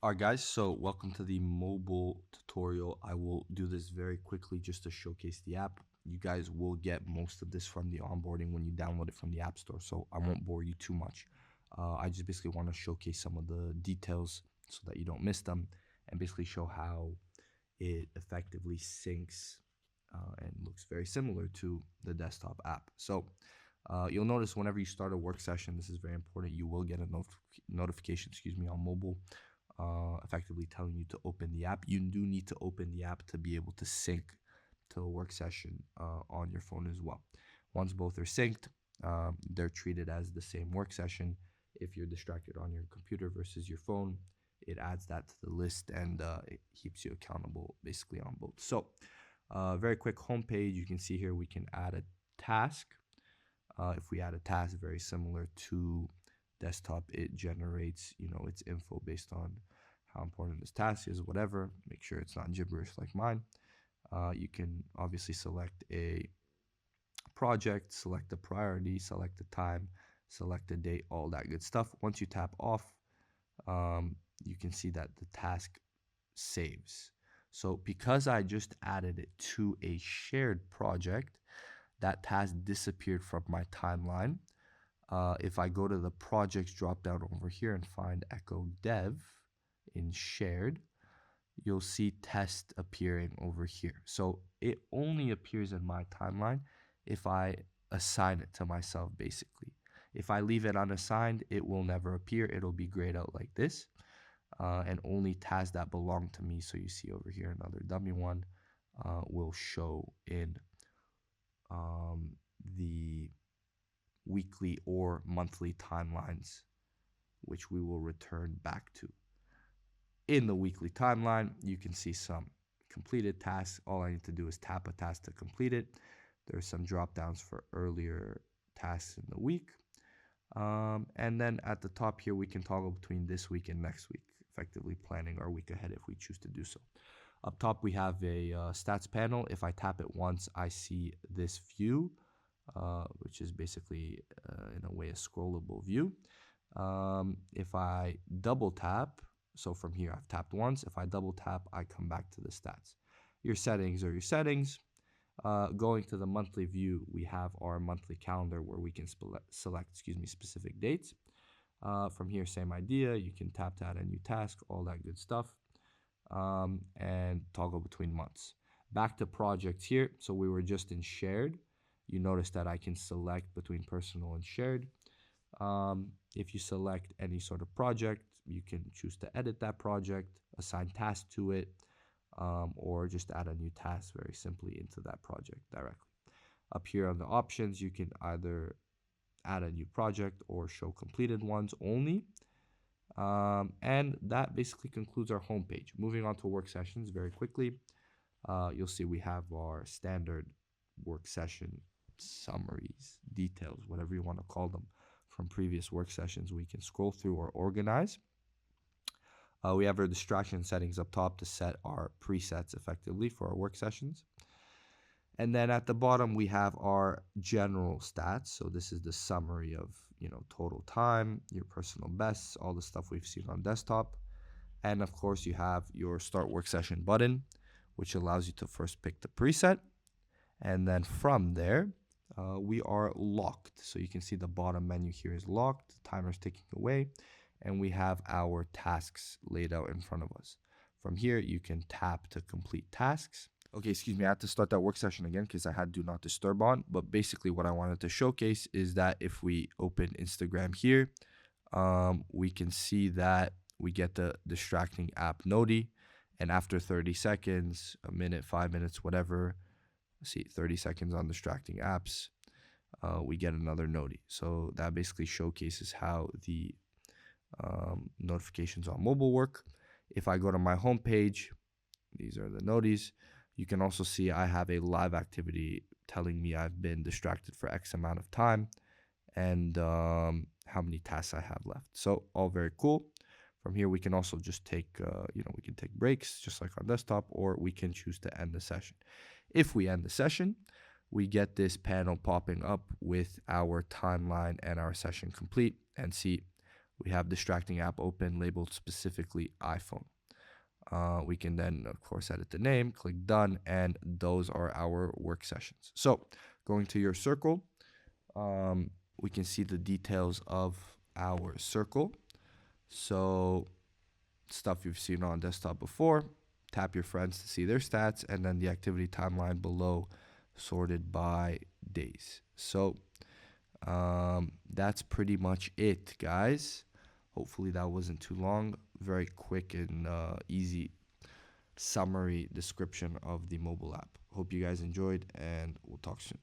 Alright guys, so welcome to the mobile tutorial. I will do this very quickly just to showcase the app. You guys will get most of this from the onboarding when you download it from the App Store, so I won't bore you too much. I just basically want to showcase some of the details so that you don't miss them and basically show how it effectively syncs and looks very similar to the desktop app. So you'll notice whenever you start a work session, this is very important, you will get a notification, on mobile, effectively telling you to open the app. You do need to open the app to be able to sync to a work session on your phone as well. Once both are synced, they're treated as the same work session. If you're distracted on your computer versus your phone, it adds that to the list and it keeps you accountable basically on both. So very quick homepage, you can see here we can add a task. If we add a task very similar to desktop, it generates its info based on how important this task is, whatever. Make sure it's not gibberish like mine. You can obviously select a project, select the priority, select the time, select the date, all that good stuff. Once you tap off, you can see that the task saves. So because I just added it to a shared project, that task disappeared from my timeline. If I go to the projects drop down over here and find Echo Dev in shared, you'll see test appearing over here. So it only appears in my timeline if I assign it to myself, basically. If I leave it unassigned, it will never appear. It'll be grayed out like this. And only tasks that belong to me, so you see over here another dummy one, will show in the weekly or monthly timelines, which we will return back to. In the weekly timeline, you can see some completed tasks. All I need to do is tap a task to complete it. There's some drop downs for earlier tasks in the week. And then at the top here, we can toggle between this week and next week, effectively planning our week ahead if we choose to do so. Up top, we have a stats panel. If I tap it once, I see this view, which is basically, in a way, a scrollable view. If I double tap, so from here I've tapped once. If I double tap, I come back to the stats. Your settings are your settings. Going to the monthly view, we have our monthly calendar where we can select specific dates. From here, same idea. You can tap to add a new task, all that good stuff, and toggle between months. Back to projects here. So we were just in shared. You notice that I can select between personal and shared. If you select any sort of project, you can choose to edit that project, assign tasks to it, or just add a new task very simply into that project directly. Up here on the options, you can either add a new project or show completed ones only. And that basically concludes our homepage. Moving on to work sessions very quickly, you'll see we have our standard work session summaries, details, whatever you want to call them, from previous work sessions we can scroll through or organize. We have our distraction settings up top to set our presets effectively for our work sessions. And then at the bottom, we have our general stats. So this is the summary of, total time, your personal bests, all the stuff we've seen on desktop. And of course, you have your start work session button, which allows you to first pick the preset. And then from there, we are locked. So you can see the bottom menu here is locked. The timer is ticking away. And we have our tasks laid out in front of us. From here, you can tap to complete tasks. Okay, I had to start that work session again because I had do not disturb on. But basically what I wanted to showcase is that if we open Instagram here, we can see that we get the distracting app noti. And after 30 seconds, a minute, 5 minutes, whatever, 30 seconds on distracting apps, we get another noti. So that basically showcases how the notifications on mobile work. If I go to my home page, these are the noties. You can also see I have a live activity telling me I've been distracted for X amount of time and how many tasks I have left. So all very cool. From here, we can also just take, we can take breaks just like on desktop, or we can choose to end the session. If we end the session, we get this panel popping up with our timeline and our session complete. And see, We have distracting app open, labeled specifically iPhone. We can then, of course, edit the name, click done, and those are our work sessions. So going to your circle, we can see the details of our circle. So stuff you've seen on desktop before. Tap your friends to see their stats, and then the activity timeline below sorted by days. So that's pretty much it, guys. Hopefully that wasn't too long. Very quick and easy summary description of the mobile app. Hope you guys enjoyed, and we'll talk soon.